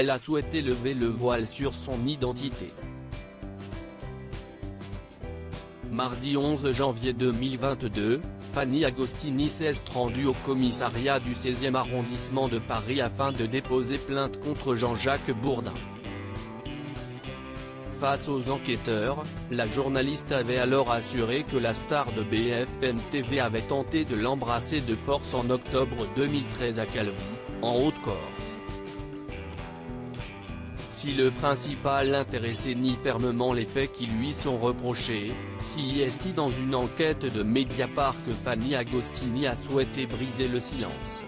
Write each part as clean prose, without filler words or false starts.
elle a souhaité lever le voile sur son identité. Mardi 11 janvier 2022, Fanny Agostini s'est rendue au commissariat du 16e arrondissement de Paris afin de déposer plainte contre Jean-Jacques Bourdin. Face aux enquêteurs, la journaliste avait alors assuré que la star de BFM TV avait tenté de l'embrasser de force en octobre 2013 à Calvi, en Haute-Corse. Si le principal intéressé nie fermement les faits qui lui sont reprochés, CIST dans une enquête de Mediapart que Fanny Agostini a souhaité briser le silence.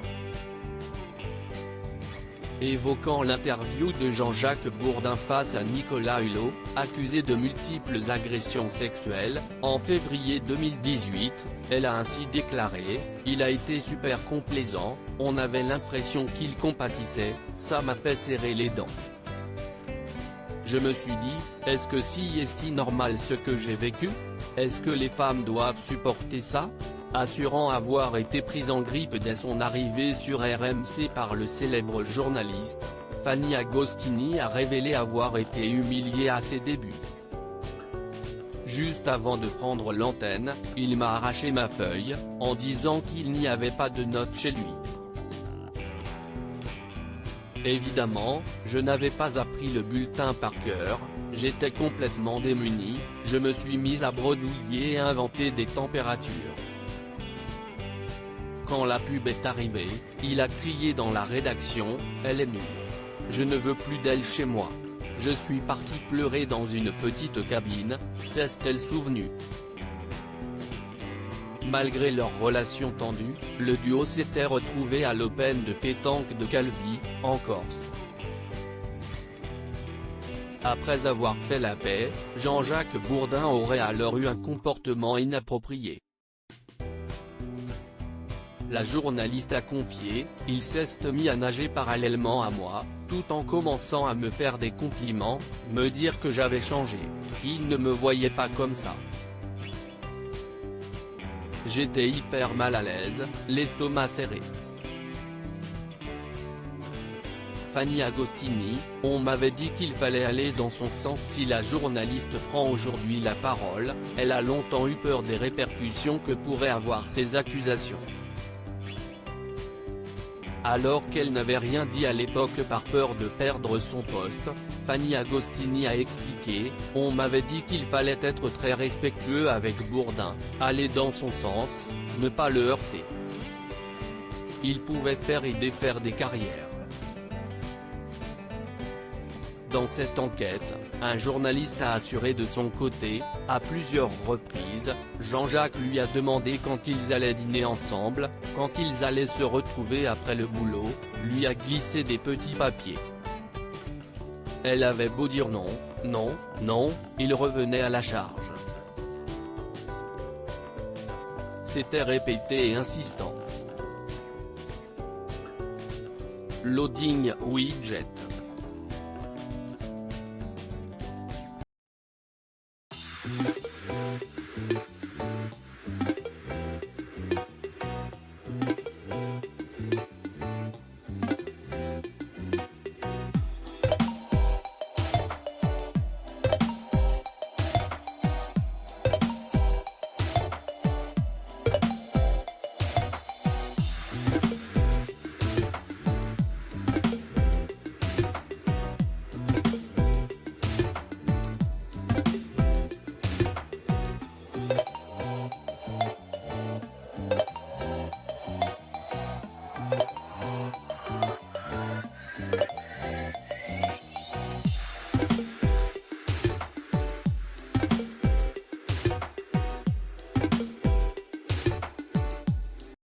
Évoquant l'interview de Jean-Jacques Bourdin face à Nicolas Hulot, accusé de multiples agressions sexuelles, en février 2018, elle a ainsi déclaré « Il a été super complaisant, on avait l'impression qu'il compatissait, ça m'a fait serrer les dents. Je me suis dit, est-ce que si est normal ce que j'ai vécu? Est-ce que les femmes doivent supporter ça ?» Assurant avoir été prise en grippe dès son arrivée sur RMC par le célèbre journaliste, Fanny Agostini a révélé avoir été humiliée à ses débuts. Juste avant de prendre l'antenne, il m'a arraché ma feuille, en disant qu'il n'y avait pas de notes chez lui. Évidemment, je n'avais pas appris le bulletin par cœur, j'étais complètement démunie, je me suis mise à bredouiller et inventer des températures. Quand la pub est arrivée, il a crié dans la rédaction, elle est nulle. Je ne veux plus d'elle chez moi. Je suis parti pleurer dans une petite cabine, s'est-elle souvenue. Malgré leur relation tendue, le duo s'était retrouvé à l'Open de pétanque de Calvi, en Corse. Après avoir fait la paix, Jean-Jacques Bourdin aurait alors eu un comportement inapproprié. La journaliste a confié, il s'est mis à nager parallèlement à moi, tout en commençant à me faire des compliments, me dire que j'avais changé, qu'il ne me voyait pas comme ça. J'étais hyper mal à l'aise, l'estomac serré. Fanny Agostini, on m'avait dit qu'il fallait aller dans son sens. Si la journaliste prend aujourd'hui la parole, elle a longtemps eu peur des répercussions que pourraient avoir ces accusations. Alors qu'elle n'avait rien dit à l'époque par peur de perdre son poste, Fanny Agostini a expliqué, on m'avait dit qu'il fallait être très respectueux avec Bourdin, aller dans son sens, ne pas le heurter. Il pouvait faire et défaire des carrières. Dans cette enquête, un journaliste a assuré de son côté, à plusieurs reprises, Jean-Jacques lui a demandé quand ils allaient dîner ensemble, quand ils allaient se retrouver après le boulot, lui a glissé des petits papiers. Elle avait beau dire non, non, non, il revenait à la charge. C'était répété et insistant. Loading widget.